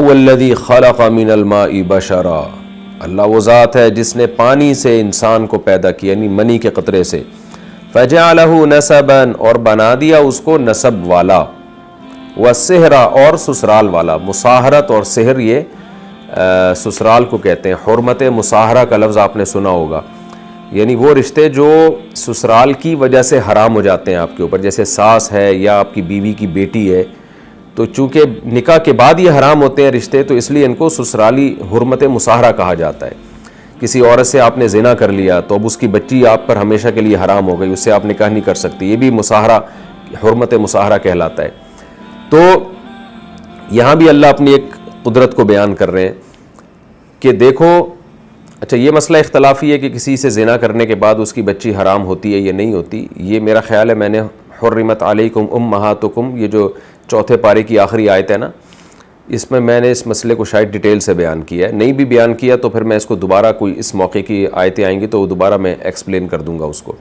هو الذی خلق من الماء بشرا، اللہ وہ ذات ہے جس نے پانی سے انسان کو پیدا کیا، یعنی منی کے قطرے سے، فجعلہ نسبا، اور بنا دیا اس کو نسب والا، وسحرا، اور سسرال والا۔ مساہرت اور سحر یہ سسرال کو کہتے ہیں۔ حرمت مساہرہ کا لفظ آپ نے سنا ہوگا، یعنی وہ رشتے جو سسرال کی وجہ سے حرام ہو جاتے ہیں آپ کے اوپر، جیسے ساس ہے یا آپ کی بیوی کی بیٹی ہے، تو چونکہ نکاح کے بعد یہ حرام ہوتے ہیں رشتے، تو اس لیے ان کو سسرالی حرمت مساہرہ کہا جاتا ہے۔ کسی عورت سے آپ نے زنا کر لیا تو اب اس کی بچی آپ پر ہمیشہ کے لیے حرام ہو گئی، اس سے آپ نکاح نہیں کر سکتی، یہ بھی مساہرہ، حرمت مساہرہ کہلاتا ہے۔ تو یہاں بھی اللہ اپنی ایک قدرت کو بیان کر رہے ہیں کہ دیکھو، اچھا یہ مسئلہ اختلافی ہے کہ کسی سے زنا کرنے کے بعد اس کی بچی حرام ہوتی ہے یا نہیں ہوتی، یہ میرا خیال ہے میں نے حرمت علیکم امہاتکم، یہ جو چوتھے پارے کی آخری آیت ہے نا، اس میں نے اس مسئلے کو شاید ڈیٹیل سے بیان کیا ہے، نہیں بھی بیان کیا تو پھر میں اس کو دوبارہ، کوئی اس موقع کی آیتیں آئیں گی تو دوبارہ میں ایکسپلین کر دوں گا اس کو،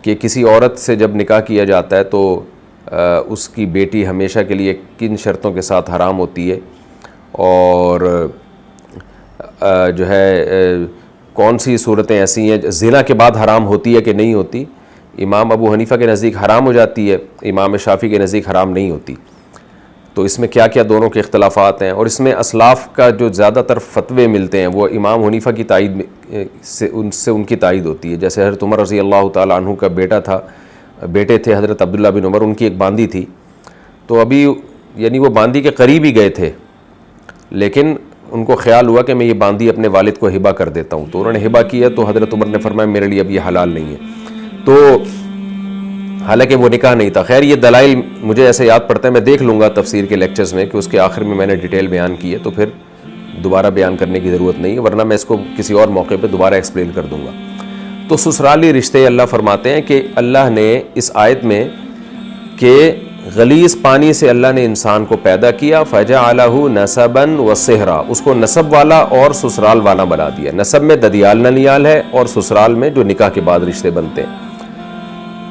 کہ کسی عورت سے جب نکاح کیا جاتا ہے تو اس کی بیٹی ہمیشہ کے لیے کن شرطوں کے ساتھ حرام ہوتی ہے، اور جو ہے کون سی صورتیں ایسی ہیں زنا کے بعد حرام ہوتی ہے کہ نہیں ہوتی۔ امام ابو حنیفہ کے نزدیک حرام ہو جاتی ہے، امام شافعی کے نزدیک حرام نہیں ہوتی۔ تو اس میں کیا کیا دونوں کے اختلافات ہیں، اور اس میں اسلاف کا جو زیادہ تر فتوے ملتے ہیں وہ امام حنیفہ کی تائید سے ان کی تائید ہوتی ہے۔ جیسے حضرت عمر رضی اللہ تعالیٰ عنہ کا بیٹے تھے حضرت عبداللہ بن عمر، ان کی ایک باندی تھی، تو ابھی یعنی وہ باندی کے قریب ہی گئے تھے، لیکن ان کو خیال ہوا کہ میں یہ باندی اپنے والد کو ہبہ کر دیتا ہوں، تو انہوں نے ہبہ کیا، تو حضرت عمر نے فرمایا میرے لیے اب یہ حلال نہیں ہے، تو حالانکہ وہ نکاح نہیں تھا۔ خیر یہ دلائل مجھے ایسے یاد پڑتا ہے، میں دیکھ لوں گا تفسیر کے لیکچرز میں کہ اس کے آخر میں نے ڈیٹیل بیان کی ہے، تو پھر دوبارہ بیان کرنے کی ضرورت نہیں ہے، ورنہ میں اس کو کسی اور موقع پہ دوبارہ ایکسپلین کر دوں گا۔ تو سسرالی رشتے اللہ فرماتے ہیں کہ اللہ نے اس آیت میں کہ غلیظ پانی سے اللہ نے انسان کو پیدا کیا، فجعلہ نسبا وسحرا، اس کو نسب والا اور سسرال والا بنا دیا۔ نسب میں ددیال ننیال ہے، اور سسرال میں جو نکاح کے بعد رشتے بنتے ہیں۔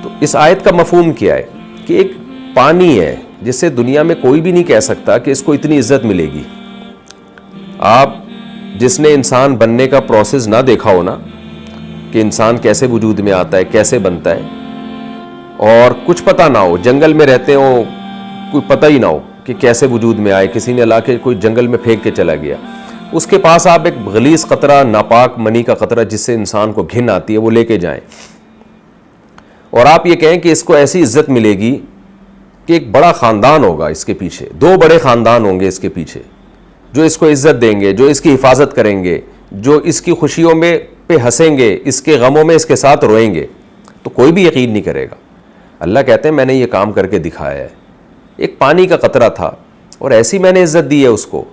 تو اس آیت کا مفہوم کیا ہے کہ ایک پانی ہے جس سے دنیا میں کوئی بھی نہیں کہہ سکتا کہ اس کو اتنی عزت ملے گی۔ آپ جس نے انسان بننے کا پروسیس نہ دیکھا ہو نا، کہ انسان کیسے وجود میں آتا ہے، کیسے بنتا ہے، اور کچھ پتہ نہ ہو، جنگل میں رہتے ہوں، کوئی پتہ ہی نہ ہو کہ کیسے وجود میں آئے، کسی نے لا کے کوئی جنگل میں پھینک کے چلا گیا، اس کے پاس آپ ایک غلیظ قطرہ، ناپاک منی کا قطرہ جس سے انسان کو گھن آتی ہے، وہ لے کے جائیں، اور آپ یہ کہیں کہ اس کو ایسی عزت ملے گی کہ ایک بڑا خاندان ہوگا اس کے پیچھے، 2 بڑے خاندان ہوں گے اس کے پیچھے جو اس کو عزت دیں گے، جو اس کی حفاظت کریں گے، جو اس کی خوشیوں میں پہ ہنسیں گے، اس کے غموں میں اس کے ساتھ روئیں گے، تو کوئی بھی یقین نہیں کرے گا۔ اللہ کہتے ہیں میں نے یہ کام کر کے دکھایا ہے۔ ایک پانی کا قطرہ تھا، اور ایسی میں نے عزت دی ہے اس کو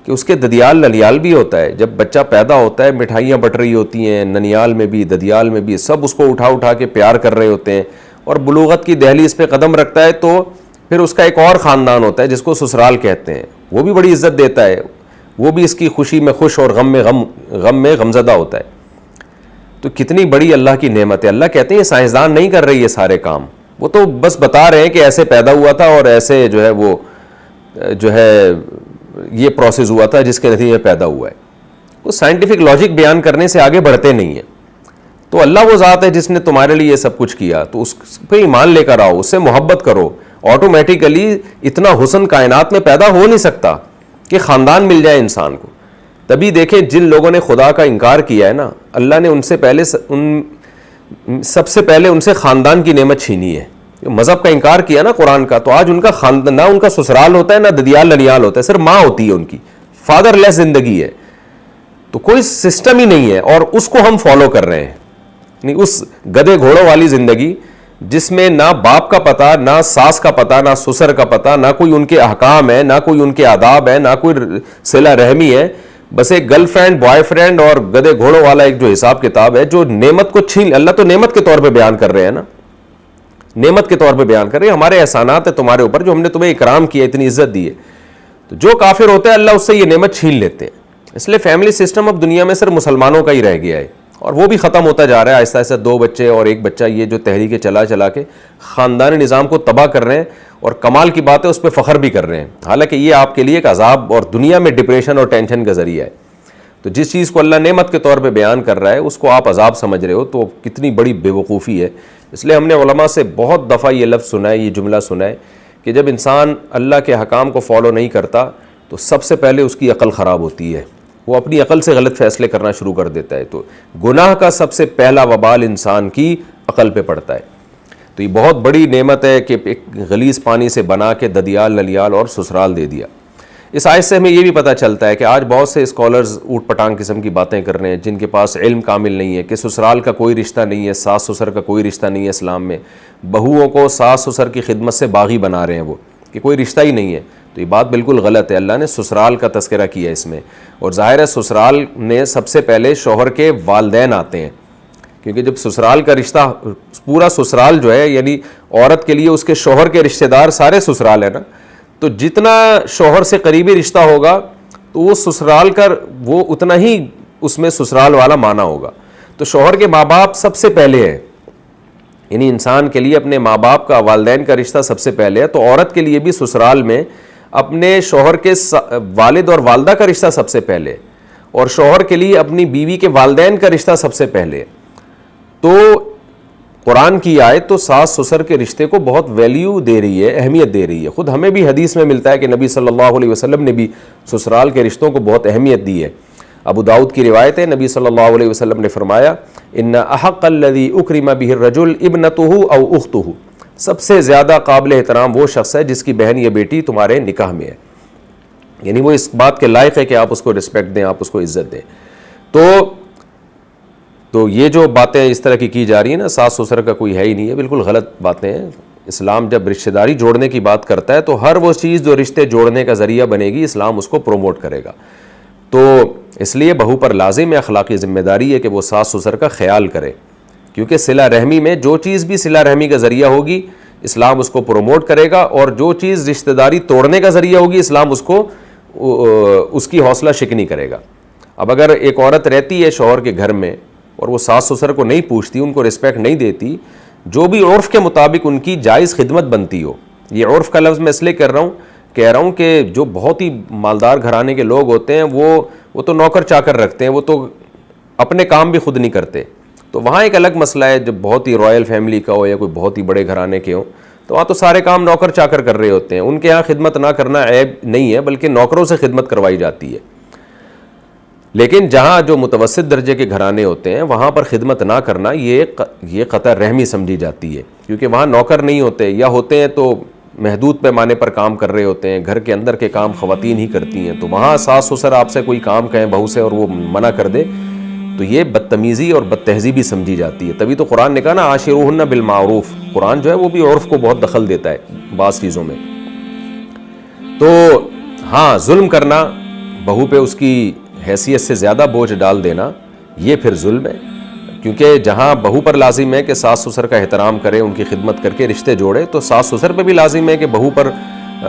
کہ اس کے ددیال ننیال بھی ہوتا ہے، جب بچہ پیدا ہوتا ہے مٹھائیاں بٹ رہی ہوتی ہیں، ننیال میں بھی ددیال میں بھی، سب اس کو اٹھا کے پیار کر رہے ہوتے ہیں، اور بلوغت کی دہلیز پہ قدم رکھتا ہے تو پھر اس کا ایک اور خاندان ہوتا ہے جس کو سسرال کہتے ہیں، وہ بھی بڑی عزت دیتا ہے، وہ بھی اس کی خوشی میں خوش اور غم میں غمزدہ ہوتا ہے۔ تو کتنی بڑی اللہ کی نعمت ہے۔ اللہ کہتے ہیں یہ سائنسدان نہیں کر رہی یہ سارے کام، وہ تو بس بتا رہے ہیں کہ ایسے پیدا ہوا تھا اور ایسے جو ہے وہ جو ہے یہ پروسیس ہوا تھا جس کے نتیجے پیدا ہوا ہے۔ وہ سائنٹیفک لاجک بیان کرنے سے آگے بڑھتے نہیں ہیں۔ تو اللہ وہ ذات ہے جس نے تمہارے لیے یہ سب کچھ کیا، تو اس پہ ایمان لے کر آؤ، اس سے محبت کرو۔ آٹومیٹیکلی اتنا حسن کائنات میں پیدا ہو نہیں سکتا کہ خاندان مل جائے انسان کو۔ تبھی دیکھیں جن لوگوں نے خدا کا انکار کیا ہے نا، اللہ نے ان سے پہلے سب سے پہلے ان سے خاندان کی نعمت چھینی ہے۔ مذہب کا انکار کیا نا قرآن کا، تو آج ان کا خاندان، نہ ان کا سسرال ہوتا ہے، نہ ددیال ننیال ہوتا ہے، صرف ماں ہوتی ہے ان کی، فادر لیس زندگی ہے۔ تو کوئی سسٹم ہی نہیں ہے، اور اس کو ہم فالو کر رہے ہیں، یعنی اس گدھے گھوڑوں والی زندگی جس میں نہ باپ کا پتہ، نہ ساس کا پتہ، نہ سسر کا پتہ، نہ کوئی ان کے احکام ہے، نہ کوئی ان کے آداب ہے، نہ کوئی صلہ رحمی ہے، بس ایک گرل فرینڈ، بوائے فرینڈ اور گدھے گھوڑوں والا ایک جو حساب کتاب ہے، جو نعمت کو چھین، اللہ تو نعمت کے طور پہ بیان کر رہے ہیں نا، نعمت کے طور پہ بیان کر رہے ہیں، ہمارے احسانات ہیں تمہارے اوپر، جو ہم نے تمہیں اکرام کیا، اتنی عزت دی ہے۔ تو جو کافر ہوتا ہے اللہ اس سے یہ نعمت چھین لیتے ہیں۔ اس لیے فیملی سسٹم اب دنیا میں صرف مسلمانوں کا ہی رہ گیا ہے، اور وہ بھی ختم ہوتا جا رہا ہے آہستہ آہستہ. 2 بچے اور 1 بچہ، یہ جو تحریکیں چلا کے خاندانی نظام کو تباہ کر رہے ہیں، اور کمال کی بات ہے اس پہ فخر بھی کر رہے ہیں، حالانکہ یہ آپ کے لیے ایک عذاب اور دنیا میں ڈپریشن اور ٹینشن کا ذریعہ ہے. تو جس چیز کو اللہ نعمت کے طور پہ بیان کر رہا ہے اس کو آپ عذاب سمجھ رہے ہو، تو کتنی بڑی بے وقوفی ہے. اس لیے ہم نے علماء سے بہت دفعہ یہ لفظ سنا ہے، یہ جملہ سنا ہے کہ جب انسان اللہ کے حکام کو فالو نہیں کرتا تو سب سے پہلے اس کی عقل خراب ہوتی ہے، وہ اپنی عقل سے غلط فیصلے کرنا شروع کر دیتا ہے. تو گناہ کا سب سے پہلا وبال انسان کی عقل پہ پڑتا ہے. تو یہ بہت بڑی نعمت ہے کہ ایک غلیظ پانی سے بنا کے ددیال نلیال اور سسرال دے دیا. اس آیت سے ہمیں یہ بھی پتہ چلتا ہے کہ آج بہت سے اسکالرز اوٹ پٹانگ قسم کی باتیں کر رہے ہیں جن کے پاس علم کامل نہیں ہے کہ سسرال کا کوئی رشتہ نہیں ہے، ساس سسر کا کوئی رشتہ نہیں ہے اسلام میں. بہوؤں کو ساس سسر کی خدمت سے باغی بنا رہے ہیں وہ، کہ کوئی رشتہ ہی نہیں ہے. تو یہ بات بالکل غلط ہے. اللہ نے سسرال کا تذکرہ کیا اس میں، اور ظاہر ہے سسرال میں سب سے پہلے شوہر کے والدین آتے ہیں، کیونکہ جب سسرال کا رشتہ پورا سسرال جو ہے یعنی عورت کے لیے اس کے شوہر کے رشتہ دار سارے سسرال ہے نا، تو جتنا شوہر سے قریبی رشتہ ہوگا تو وہ سسرال کا وہ اتنا ہی اس میں سسرال والا معنی ہوگا. تو شوہر کے ماں باپ سب سے پہلے ہے، یعنی انسان کے لیے اپنے ماں باپ کا والدین کا رشتہ سب سے پہلے ہے. تو عورت کے لیے بھی سسرال میں اپنے شوہر کے والد اور والدہ کا رشتہ سب سے پہلے، اور شوہر کے لیے اپنی بیوی کے والدین کا رشتہ سب سے پہلے. تو قرآن کی آیت تو ساس سسر کے رشتے کو بہت ویلیو دے رہی ہے، اہمیت دے رہی ہے. خود ہمیں بھی حدیث میں ملتا ہے کہ نبی صلی اللہ علیہ وسلم نے بھی سسرال کے رشتوں کو بہت اہمیت دی ہے. ابو داؤد کی روایت ہے، نبی صلی اللہ علیہ وسلم نے فرمایا ان احق الذی اکرم بہ الرجل ابنتہ او اختہ، سب سے زیادہ قابل احترام وہ شخص ہے جس کی بہن یا بیٹی تمہارے نکاح میں ہے، یعنی وہ اس بات کے لائق ہے کہ آپ اس کو رسپیکٹ دیں، آپ اس کو عزت دیں. تو یہ جو باتیں اس طرح کی جا رہی ہیں نا، ساس سسر کا کوئی ہے ہی نہیں ہے، بالکل غلط باتیں ہیں. اسلام جب رشتہ داری جوڑنے کی بات کرتا ہے تو ہر وہ چیز جو رشتے جوڑنے کا ذریعہ بنے گی اسلام اس کو پروموٹ کرے گا. تو اس لیے بہو پر لازم ہے، اخلاقی ذمہ داری ہے کہ وہ ساس سسر کا خیال کرے، کیونکہ صلہ رحمی میں جو چیز بھی صلہ رحمی کا ذریعہ ہوگی اسلام اس کو پروموٹ کرے گا، اور جو چیز رشتہ داری توڑنے کا ذریعہ ہوگی اسلام اس کو اس کی حوصلہ شکنی کرے گا. اب اگر ایک عورت رہتی ہے شوہر کے گھر میں اور وہ ساس سسر کو نہیں پوچھتی، ان کو رسپیکٹ نہیں دیتی، جو بھی عرف کے مطابق ان کی جائز خدمت بنتی ہو، یہ عرف کا لفظ میں اس لیے کہہ رہا ہوں کہ جو بہت ہی مالدار گھرانے کے لوگ ہوتے ہیں وہ تو نوکر چاکر رکھتے ہیں، وہ تو اپنے کام بھی خود نہیں کرتے. تو وہاں ایک الگ مسئلہ ہے، جب بہت ہی رائل فیملی کا ہو یا کوئی بہت ہی بڑے گھرانے کے ہوں تو وہاں تو سارے کام نوکر چاکر کر رہے ہوتے ہیں. ان کے ہاں خدمت نہ کرنا عیب نہیں ہے، بلکہ نوکروں سے خدمت کروائی جاتی ہے. لیکن جہاں جو متوسط درجے کے گھرانے ہوتے ہیں وہاں پر خدمت نہ کرنا یہ قطع رحمی سمجھی جاتی ہے، کیونکہ وہاں نوکر نہیں ہوتے، یا ہوتے ہیں تو محدود پیمانے پر کام کر رہے ہوتے ہیں، گھر کے اندر کے کام خواتین ہی کرتی ہیں. تو وہاں ساس سسر آپ سے کوئی کام کہیں بہو سے اور وہ منع کر دے تو یہ بدتمیزی اور بد تہذیبی سمجھی جاتی ہے. تبھی تو قرآن نے کہا نا عاشروہن بالمعروف. قرآن جو ہے وہ بھی عرف کو بہت دخل دیتا ہے بعض چیزوں میں. تو ہاں، ظلم کرنا، بہو پہ اس کی حیثیت سے زیادہ بوجھ ڈال دینا، یہ پھر ظلم ہے. کیونکہ جہاں بہو پر لازم ہے کہ ساس سسر کا احترام کرے، ان کی خدمت کر کے رشتے جوڑے، تو ساس سسر پہ بھی لازم ہے کہ بہو پر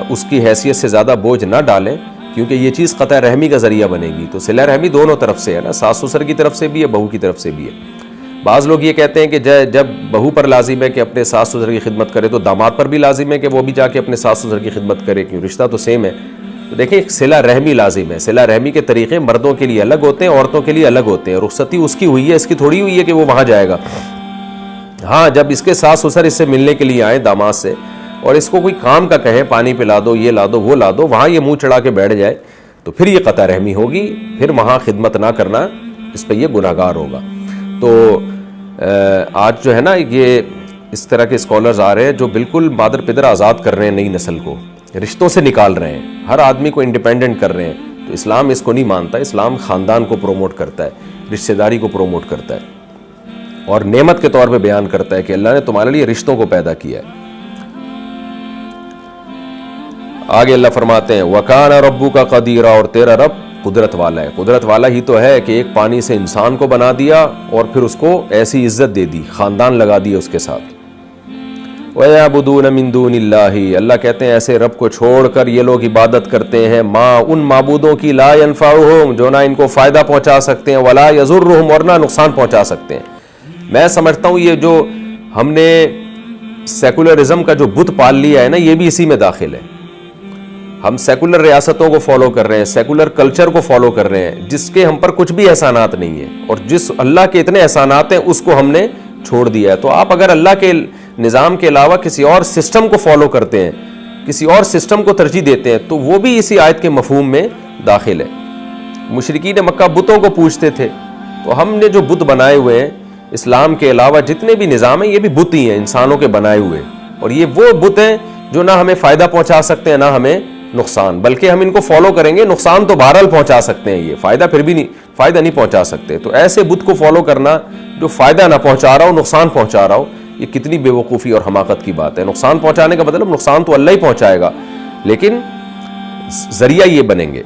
اس کی حیثیت سے زیادہ بوجھ نہ ڈالیں، کیونکہ یہ چیز قطع رحمی کا ذریعہ بنے گی. تو صلہ رحمی دونوں طرف سے ہے نا، ساس سسر کی طرف سے بھی ہے، بہو کی طرف سے بھی ہے. بعض لوگ یہ کہتے ہیں کہ جب بہو پر لازم ہے کہ اپنے ساس سسر کی خدمت کرے تو داماد پر بھی لازم ہے کہ وہ بھی جا کے اپنے ساس سسر کی خدمت کرے، کیوں رشتہ تو سیم ہے. تو دیکھیں صلہ رحمی لازم ہے. صلہ رحمی کے طریقے مردوں کے لیے الگ ہوتے ہیں، عورتوں کے لیے الگ ہوتے ہیں. رخصتی اس کی ہوئی ہے، اس کی تھوڑی ہوئی ہے کہ وہ وہاں جائے گا. ہاں، جب اس کے ساس سسر اس سے ملنے کے لیے آئیں داماد سے اور اس کو کوئی کام کا کہیں، پانی پلا دو، یہ لا دو، وہ لا دو، وہاں یہ منہ چڑھا کے بیٹھ جائے تو پھر یہ قطع رحمی ہوگی، پھر وہاں خدمت نہ کرنا اس پہ یہ گناہ گار ہوگا. تو آج جو ہے نا یہ اس طرح کے اسکالرز آ رہے ہیں جو بالکل مادر پدر آزاد کر رہے ہیں نئی نسل کو، رشتوں سے نکال رہے ہیں، ہر آدمی کو انڈیپینڈنٹ کر رہے ہیں. تو اسلام اس کو نہیں مانتا. اسلام خاندان کو پروموٹ کرتا ہے، رشتہ داری کو پروموٹ کرتا ہے، اور نعمت کے طور پہ بیان کرتا ہے کہ اللہ نے تمہارے لیے رشتوں کو پیدا کیا ہے. آگے اللہ فرماتے ہیں وَكَانَ رَبُّكَ قَدِيرًا، اور تیرا رب قدرت والا ہے. قدرت والا ہی تو ہے کہ ایک پانی سے انسان کو بنا دیا اور پھر اس کو ایسی عزت دے دی، خاندان لگا دیا اس کے ساتھ. وَيَعْبُدُونَ مِن دُونِ اللَّهِ، اللہ کہتے ہیں ایسے رب کو چھوڑ کر یہ لوگ عبادت کرتے ہیں ماں ان معبودوں کی لا ينفعهم، جو نہ ان کو فائدہ پہنچا سکتے ہیں، ولا يضرهم، اور نہ نقصان پہنچا سکتے ہیں۔ میں سمجھتا ہوں یہ جو ہم نے سیکولرزم کا جو بت پال لیا ہے نا، یہ بھی اسی میں داخل ہے۔ ہم سیکولر ریاستوں کو فالو کر رہے ہیں، سیکولر کلچر کو فالو کر رہے ہیں، جس کے ہم پر کچھ بھی احسانات نہیں ہیں، اور جس اللہ کے اتنے احسانات ہیں اس کو ہم نے چھوڑ دیا ہے۔ تو آپ اگر اللہ کے نظام کے علاوہ کسی اور سسٹم کو فالو کرتے ہیں، کسی اور سسٹم کو ترجیح دیتے ہیں، تو وہ بھی اسی آیت کے مفہوم میں داخل ہے۔ مشرکین مکہ بتوں کو پوجتے تھے، تو ہم نے جو بت بنائے ہوئے ہیں اسلام کے علاوہ جتنے بھی نظام ہیں، یہ بھی بت ہی ہیں، انسانوں کے بنائے ہوئے، اور یہ وہ بت ہیں جو نہ ہمیں فائدہ پہنچا سکتے ہیں نہ ہمیں نقصان، بلکہ ہم ان کو فالو کریں گے نقصان تو بہرحال پہنچا سکتے ہیں، یہ فائدہ پھر بھی نہیں پہنچا سکتے۔ تو ایسے بت کو فالو کرنا جو فائدہ نہ پہنچا رہا ہو، نقصان پہنچا رہا ہو، یہ کتنی بے وقوفی اور حماقت کی بات ہے۔ نقصان پہنچانے کا مطلب نقصان تو اللہ ہی پہنچائے گا، لیکن ذریعہ یہ بنیں گے۔